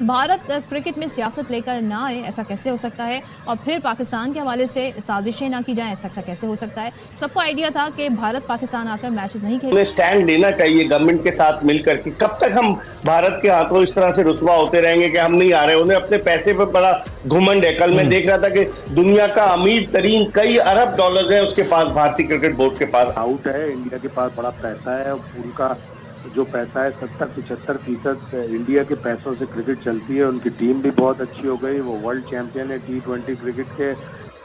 Bharat cricket में सियासत लेकर ना आए, ऐसा कैसे हो सकता है? और फिर पाकिस्तान के हवाले से साजिशें ना की जाएं, ऐसा कैसे हो सकता है? सबको आइडिया था कि भारत पाकिस्तान आकर मैचेस नहीं खेले। हमें स्टैंड लेना चाहिए गवर्नमेंट के साथ मिलकर के। कब तक हम भारत के हाथों इस तरह से रुसवा होते रहेंगे कि हम नहीं आ रहे? उन्हें अपने पैसे पर बड़ा घुमंड है। कल मैं देख रहा था कि दुनिया का अमीर तरीन कई अरब डॉलर है उसके पास, भारतीय क्रिकेट बोर्ड के पास। आउट है, इंडिया के पास बड़ा पैसा है। उनका जो पैसा है 70-75% इंडिया के पैसों से क्रिकेट चलती है। उनकी टीम भी बहुत अच्छी हो गई, वो वर्ल्ड चैंपियन है T20 क्रिकेट के।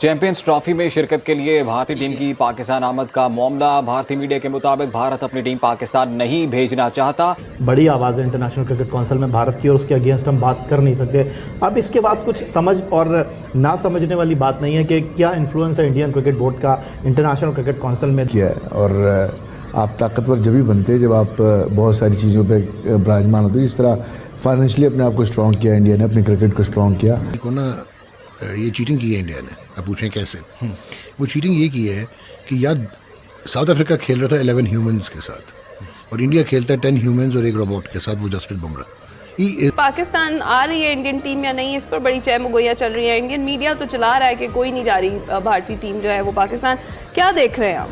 चैंपियंस ट्रॉफी में शिरकत के लिए भारतीय टीम की पाकिस्तान आमद का मामला। भारतीय मीडिया के मुताबिक भारत अपनी टीम पाकिस्तान नहीं भेजना चाहता। बड़ी आवाज़ है इंटरनेशनल क्रिकेट काउंसिल में भारत की और उसके अगेंस्ट हम बात कर नहीं सकते। अब इसके बाद कुछ समझ और ना समझने वाली बात नहीं है कि क्या इन्फ्लुएंस है इंडियन क्रिकेट बोर्ड का इंटरनेशनल क्रिकेट काउंसिल में किया है। और आप ताकतवर जब भी बनते हैं जब आप बहुत सारी चीज़ों पे विराजमान होते हैं। जिस तरह फाइनेंशियली अपने आप को स्ट्रॉन्ग किया इंडिया ने, अपने क्रिकेट को स्ट्रॉन्ग किया। देखो ना, ये चीटिंग की है इंडिया ने। अब पूछें कैसे? वो चीटिंग ये की है कि यार साउथ अफ्रीका खेल रहा था 11 ह्यूमंस के साथ और इंडिया खेलता है 10 ह्यूमंस और एक रोबोट के साथ, वो जसप्रीत बुमराह। पाकिस्तान आ रही है इंडियन टीम या नहीं, इस पर बड़ी चहमगोइयां चल रही है। इंडियन मीडिया तो चला रहा है कि कोई नहीं जा रही भारतीय टीम जो है वो पाकिस्तान। क्या देख रहे हैं आप?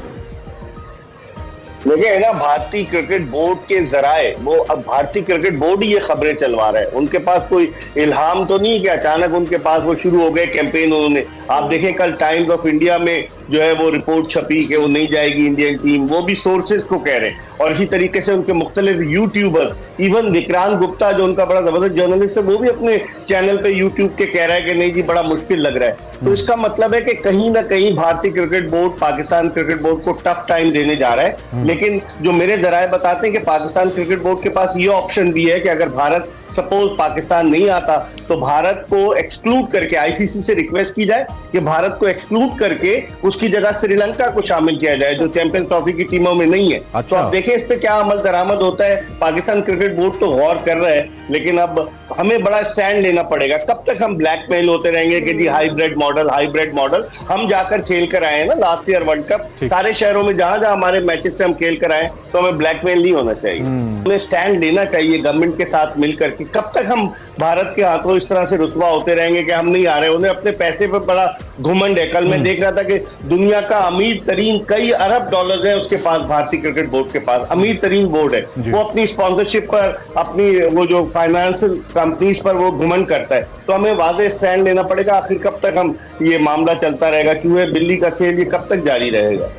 देखिए है ना, भारतीय क्रिकेट बोर्ड के जराए वो अब भारतीय क्रिकेट बोर्ड ही ये खबरें चलवा रहा है। उनके पास कोई इल्हाम तो नहीं कि अचानक उनके पास वो शुरू हो गए कैंपेन। उन्होंने आप देखें कल टाइम्स ऑफ इंडिया में जो है वो रिपोर्ट छपी कि वो नहीं जाएगी इंडियन टीम, वो भी सोर्सेज को कह रहे हैं। और इसी तरीके से उनके मुख्तलिफ यूट्यूबर, इवन विक्रांत गुप्ता जो उनका बड़ा जबरदस्त जर्नलिस्ट है, वो भी अपने चैनल पे यूट्यूब के कह रहा है कि नहीं जी बड़ा मुश्किल लग रहा है। तो इसका मतलब है कि कहीं ना कहीं भारतीय cricket board Pakistan cricket board को टफ टाइम देने जा रहा है। लेकिन जो मेरे जराए बताते हैं कि पाकिस्तान क्रिकेट बोर्ड के पास ये ऑप्शन भी है कि अगर भारत सपोज पाकिस्तान नहीं आता तो भारत को एक्सक्लूड करके आईसीसी से रिक्वेस्ट की जाए कि भारत को एक्सक्लूड करके उसकी जगह श्रीलंका को शामिल किया जाए जो चैंपियंस ट्रॉफी की टीमों में नहीं है। तो आप देखें इस पे क्या अमल दरामद होता है। पाकिस्तान क्रिकेट बोर्ड तो गौर कर रहा है, लेकिन अब हमें बड़ा स्टैंड लेना पड़ेगा। कब तक हम ब्लैकमेल होते रहेंगे कि जी हाइब्रिड मॉडल। हम जाकर खेल कर आए हैं ना लास्ट ईयर वर्ल्ड कप, सारे शहरों में जहां जहां हमारे मैचेस पे हम खेल कर आए, तो हमें ब्लैकमेल नहीं होना चाहिए। हमें स्टैंड लेना चाहिए गवर्नमेंट के साथ मिलकर के। कब तक हम भारत के हाथों इस तरह से रुसवा होते रहेंगे कि हम नहीं आ रहे? उन्हें अपने पैसे पर बड़ा घुमंड है। कल मैं देख रहा था कि दुनिया का अमीर तरीन कई अरब डॉलर है उसके पास, भारतीय क्रिकेट बोर्ड के पास अमीर तरीन बोर्ड है। वो अपनी स्पॉन्सरशिप पर, अपनी वो जो फाइनेंशियल कंपनीज पर वो घुमंड करता है। तो हमें वाज़ेह स्टैंड लेना पड़ेगा। आखिर कब तक हम ये मामला चलता रहेगा? चूहे बिल्ली का खेल ये कब तक जारी रहेगा?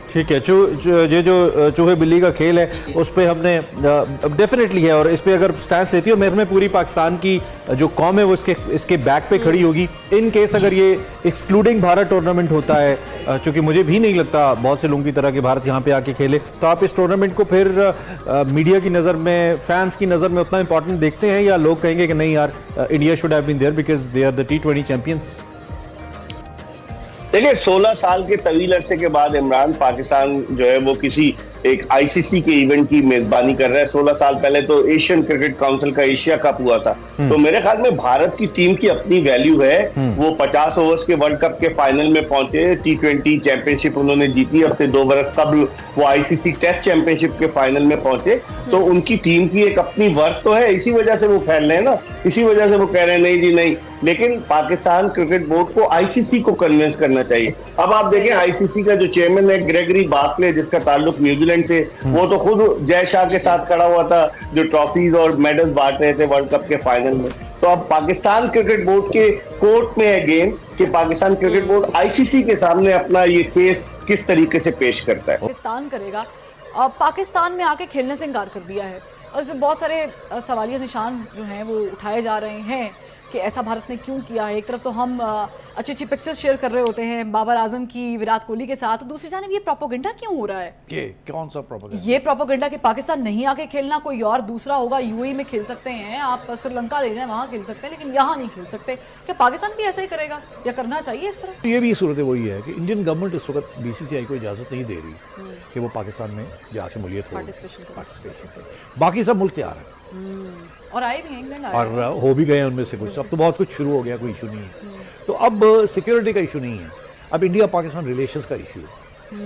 ठीक है, ये जो चूहे बिल्ली का खेल है उस पर हमने डेफिनेटली है, और इस पर अगर स्टैंड लेती है मेरे में पूरी पाकिस्तान की जो कौम है वो इसके बैक पे खड़ी होगी। इन केस अगर ये एक्सक्लूडिंग भारत टूर्नामेंट होता है, क्योंकि मुझे भी नहीं लगता बहुत से लोगों की तरह कि भारत यहाँ पे आके खेले, तो आप इस टूर्नामेंट को फिर मीडिया की नज़र में, फैंस की नज़र में उतना इंपॉर्टेंट देखते हैं, या लोग कहेंगे कि नहीं यार India should have been there because they are the T20 champions? देखिए 16 साल के तवील अरसे के बाद इमरान पाकिस्तान जो है वो किसी एक आईसीसी के इवेंट की मेजबानी कर रहा है। 16 साल पहले तो एशियन क्रिकेट काउंसिल का एशिया कप हुआ था। तो मेरे ख्याल में भारत की टीम की अपनी वैल्यू है। वो 50 ओवर्स के वर्ल्ड कप के फाइनल में पहुंचे, T20 चैंपियनशिप उन्होंने जीती। अब से 2 बरस कबल वो आईसीसी टेस्ट चैंपियनशिप के फाइनल में पहुंचे। तो उनकी टीम की एक अपनी वर्थ तो है, इसी वजह से वो फैल रहे हैं ना, इसी वजह से वो कह रहे हैं नहीं जी नहीं। लेकिन पाकिस्तान क्रिकेट बोर्ड को आईसीसी को कन्विंस करना चाहिए। अब आप देखें आईसीसी का जो चेयरमैन है ग्रेगरी बार्कले, जिसका ताल्लुक न्यूजीलैंड से, वो तो खुद जय शाह के साथ खड़ा हुआ था जो ट्रॉफीज और मेडल्स बांट रहे थे वर्ल्ड कप के फाइनल में। तो अब पाकिस्तान क्रिकेट बोर्ड के कोर्ट में है गेम कि पाकिस्तान क्रिकेट बोर्ड आईसीसी के सामने अपना ये केस किस तरीके से पेश करता है। पाकिस्तान करेगा, पाकिस्तान में आके खेलने से इनकार कर दिया है, और इसमें बहुत सारे सवालिया निशान जो हैं वो उठाए जा रहे हैं कि ऐसा भारत ने क्यों किया है। एक तरफ तो हम अच्छी अच्छी पिक्चर्स शेयर कर रहे होते हैं बाबर आजम की विराट कोहली के साथ, तो दूसरी जानिब ये प्रोपेगेंडा क्यों हो रहा है? ये कौन सा प्रोपेगेंडा? ये प्रोपेगेंडा कि पाकिस्तान नहीं आके खेलना, कोई और दूसरा होगा, यूएई में खेल सकते हैं, आप श्रीलंका ले जाएं वहां खेल सकते हैं, लेकिन यहाँ नहीं खेल सकते। क्या पाकिस्तान भी ऐसा ही करेगा या करना चाहिए इस तरह? ये भी सूरत वही है कि इंडियन गवर्नमेंट इस वक्त बीसीसीआई को इजाजत नहीं दे रही कि वो पाकिस्तान में जाके मलियत हो, पार्टिसिपेशन करे। बाकी सब मुल्क तैयार है और आए भी हैं, इंग्लैंड आए और हो भी गए हैं उनमें से कुछ। अब तो बहुत कुछ शुरू हो गया, कोई इशू नहीं है। तो अब सिक्योरिटी का इशू नहीं है, अब इंडिया पाकिस्तान रिलेशंस का इशू है।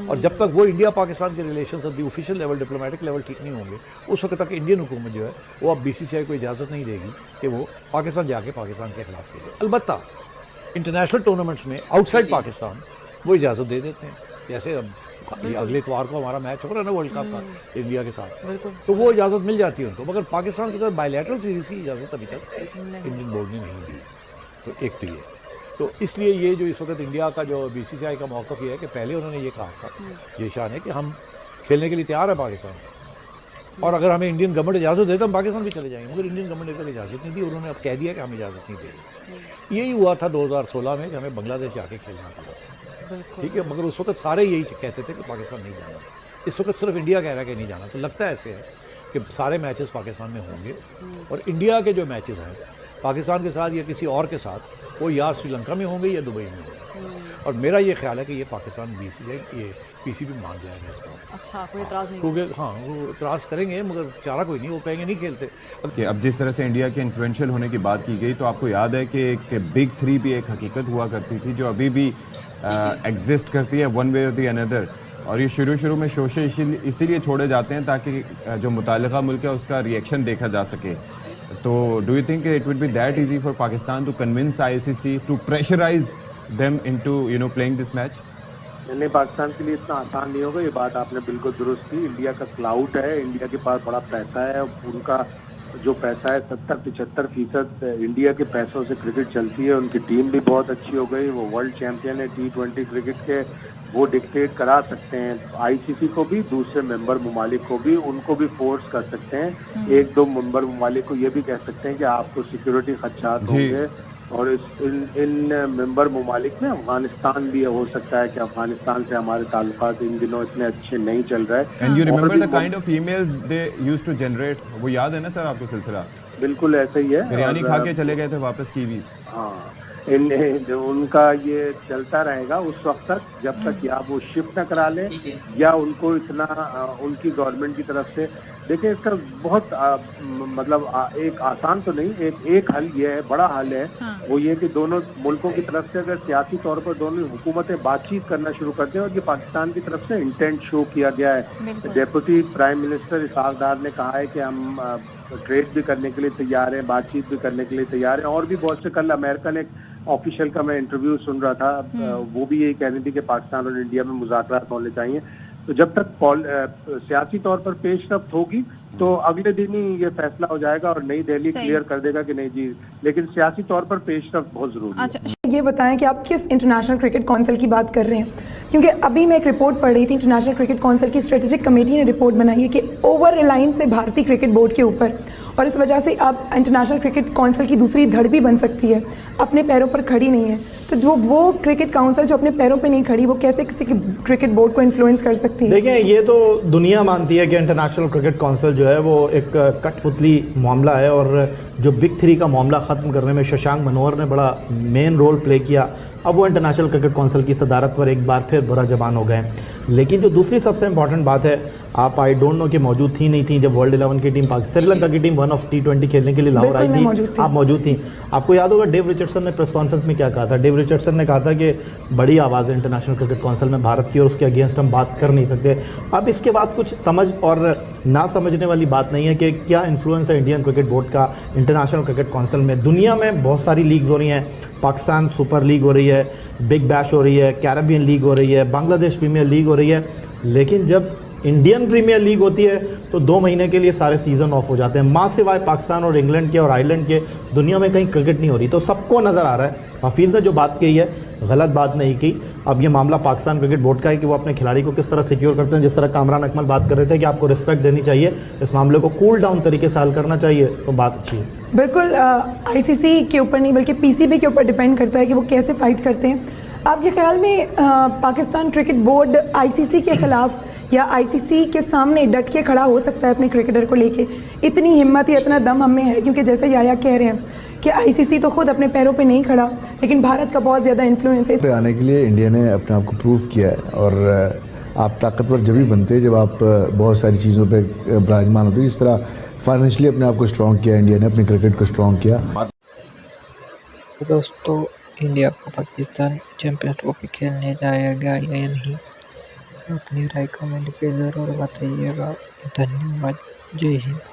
और जब तक वो इंडिया पाकिस्तान के relation at the official level, diplomatic level ठीक नहीं होंगे, उस वक्त तक इंडियन हुकूमत जो है वो अब BCCI को इजाज़त नहीं देगी कि वो पाकिस्तान जाके पाकिस्तान के खिलाफ खेले। अलबत्ता इंटरनेशनल टूर्नामेंट्स में आउटसाइड पाकिस्तान वो इजाज़त दे देते हैं, जैसे अब ये अगले इतवार को हमारा मैच हो रहा है ना वर्ल्ड कप का इंडिया के साथ, तो वो इजाज़त मिल जाती है उनको, मगर पाकिस्तान के साथ बायलैटरल सीरीज़ की इजाज़त अभी तक इंडियन बोर्ड ने नहीं दी। तो एक तो ये, तो इसलिए ये जो इस वक्त इंडिया का जो BCCI का मौक़िफ़ ये है कि पहले उन्होंने ये कहा था, ये शान है कि हम खेलने के लिए तैयार है पाकिस्तान, और अगर हमें इंडियन गवर्नमेंट इजाज़त दे तो हम पाकिस्तान भी चले जाएंगे, मगर इंडियन गवर्नमेंट ने इजाज़त नहीं दी। उन्होंने अब कह दिया कि हम इजाज़त नहीं दे रहे। यही हुआ था 2016 में कि हमें बांग्लादेश जाके खेलना पड़ा, ठीक है, मगर उस वक्त सारे यही कहते थे कि पाकिस्तान नहीं जाना। इस वक्त सिर्फ इंडिया कह रहा है कि नहीं जाना। तो लगता है ऐसे है कि सारे मैचेस पाकिस्तान में होंगे, और इंडिया के जो मैचेस हैं पाकिस्तान के साथ या किसी और के साथ, वो या श्रीलंका में होंगे या दुबई में होंगे। और मेरा ये ख्याल है कि ये पाकिस्तान ये PCB मान जाएगा इस पर। अच्छा, कोई एतराज़ नहीं, क्योंकि हाँ वो एतराज़ करेंगे, मगर चारा कोई नहीं, वो कहेंगे नहीं खेलते। कि अब जिस तरह से इंडिया के इन्फ्लुएंशियल होने की बात की गई, तो आपको याद है कि एक बिग 3 भी एक हकीकत हुआ करती थी जो अभी भी एग्जिस्ट करती है वन वे और दी अनदर, और ये शुरू में शोशे इसीलिए छोड़े जाते हैं ताकि जो मुतालिका मुल्क है उसका रिएक्शन देखा जा सके। तो do you think it would be that easy for Pakistan to convince ICC to pressurize them into playing this match? नहीं, पाकिस्तान के लिए इतना आसान नहीं होगा, ये बात आपने बिल्कुल दुरुस्त की। इंडिया का क्लाउड है, इंडिया के पास बड़ा पैसा है, उनका जो पैसा है 70-75% इंडिया के पैसों से क्रिकेट चलती है। उनकी टीम भी बहुत अच्छी हो गई, वो वर्ल्ड चैंपियन है T20 क्रिकेट के, वो डिक्टेट करा सकते हैं ICC को भी, दूसरे मेंबर ममालिक को भी, उनको भी फोर्स कर सकते हैं। 1-2 मेंबर ममालिक को ये भी कह सकते हैं कि आपको सिक्योरिटी खदशात होंगे, और इन मेंबर ममालिक में अफगानिस्तान भी हो सकता है कि अफगानिस्तान से हमारे ताल्लुकात इन दिनों इतने अच्छे नहीं चल रहे। And you remember the kind of emails they used to generate, वो याद है ना सर आपको सिलसिला? बिल्कुल ऐसा ही है, बिरयानी खा के चले गए थे वापस कीवीज। हाँ, उनका ये चलता रहेगा उस वक्त तक जब तक या वो शिफ्ट न करा ले, या उनको इतना उनकी गवर्नमेंट की तरफ से। देखिए, इसका बहुत मतलब एक आसान तो नहीं, एक हल ये है, बड़ा हल है। वो ये कि दोनों मुल्कों की तरफ से अगर सियासी तौर पर दोनों हुकूमतें बातचीत करना शुरू करते हैं, और ये पाकिस्तान की तरफ से इंटेंट शो किया गया है। डेप्यूटी प्राइम मिनिस्टर इसहाक डार ने कहा है कि हम ट्रेड भी करने के लिए तैयार हैं, बातचीत भी करने के लिए तैयार हैं, और भी बहुत से। कल अमेरिका ने ऑफिशियल का मैं इंटरव्यू सुन रहा था, वो भी यही कह रही थी कि पाकिस्तान और इंडिया में मुज़ाकरात होने चाहिए। तो जब तक सियासी तौर पर पेशरफ्त होगी तो अगले दिन ही ये फैसला हो जाएगा, और नई दिल्ली क्लियर कर देगा कि नहीं जी, लेकिन सियासी तौर पर पेशरफ्त बहुत जरूरी है। ये बताएं कि आप किस इंटरनेशनल क्रिकेट काउंसिल की बात कर रहे हैं, क्योंकि अभी मैं एक रिपोर्ट पढ़ रही थी, इंटरनेशनल क्रिकेट काउंसिल की स्ट्रेटेजिक कमेटी ने रिपोर्ट बनाई है कि ओवर रिलायंस है भारतीय क्रिकेट बोर्ड के ऊपर, और इस वजह से अब इंटरनेशनल क्रिकेट काउंसिल की दूसरी धड़ भी बन सकती है, अपने पैरों पर खड़ी नहीं है। तो जो वो क्रिकेट काउंसिल जो अपने पैरों पे नहीं खड़ी, वो कैसे किसी के क्रिकेट बोर्ड को इन्फ्लुएंस कर सकती है? देखिए, ये तो दुनिया मानती है कि इंटरनेशनल क्रिकेट काउंसिल जो है वो एक कठपुतली मामला है, और जो बिग 3 का मामला ख़त्म करने में शशांक मनोहर ने बड़ा मेन रोल प्ले किया। अब वो इंटरनेशनल क्रिकेट काउंसिल की सदारत पर एक बार फिर बुरा जबान हो गए। लेकिन जो दूसरी सबसे इंपॉर्टेंट बात है, आप आई डोंट नो कि मौजूद थी नहीं थी जब वर्ल्ड 11 की टीम श्रीलंका की टीम 1 ऑफ T20 खेलने के लिए लाहौर आई थी, आप मौजूद थी। आपको याद होगा डेव रिचर्डसन ने प्रेस कॉन्फ्रेंस में क्या कहा था? डेव रिचर्डसन ने कहा था कि बड़ी आवाज़ है इंटरनेशनल क्रिकेट काउंसिल में भारत की, और उसके अगेंस्ट हम बात कर नहीं सकते। अब इसके बाद कुछ समझ और ना समझने वाली बात नहीं है कि क्या इन्फ्लुएंस है इंडियन क्रिकेट बोर्ड का इंटरनेशनल क्रिकेट काउंसिल में। दुनिया में बहुत सारी लीग्स हो रही हैं, पाकिस्तान सुपर लीग हो रही है, बिग बैश हो रही है, कैरेबियन लीग हो रही है, बांग्लादेश प्रीमियर लीग हो रही है, लेकिन जब इंडियन प्रीमियर लीग होती है तो 2 महीने के लिए सारे सीज़न ऑफ हो जाते हैं। माँ सिवाय पाकिस्तान और इंग्लैंड के और आयरलैंड के दुनिया में कहीं क्रिकेट नहीं हो रही। तो सबको नज़र आ रहा है हफीज़ ने जो बात कही है गलत बात नहीं की। अब ये मामला पाकिस्तान क्रिकेट बोर्ड का है कि वो अपने खिलाड़ी को किस तरह सिक्योर करते हैं। जिस तरह कामरान अकमल बात कर रहे थे कि आपको रिस्पेक्ट देनी चाहिए, इस मामले को कूल डाउन तरीके से हल करना चाहिए, तो बात अच्छी है। बिल्कुल ICC के ऊपर नहीं बल्कि PCB के ऊपर डिपेंड करता है कि वो कैसे फाइट करते हैं। आपके ख्याल में पाकिस्तान क्रिकेट बोर्ड ICC के खिलाफ या ICC के सामने डट के खड़ा हो सकता है अपने क्रिकेटर को लेके? इतनी हिम्मत या इतना दम हमें है? क्योंकि जैसे याया कह रहे हैं कि ICC तो खुद अपने पैरों पे नहीं खड़ा, लेकिन भारत का बहुत ज़्यादा इन्फ्लुएंस है। आने के लिए इंडिया ने अपने आप को प्रूव किया है, और आप ताकतवर जब भी बनते हैं जब आप बहुत सारी चीज़ों पे विराजमान होते हैं। जिस तरह फाइनेंशियली अपने आप को स्ट्रॉन्ग किया इंडिया ने, अपने क्रिकेट को स्ट्रॉन्ग किया। दोस्तों, इंडिया को पाकिस्तान चैंपियंस ट्रॉफी खेलने जाएगा या नहीं, अपनी राय कमेंट पे ज़रूर बताइएगा। धन्यवाद। जय हिंद।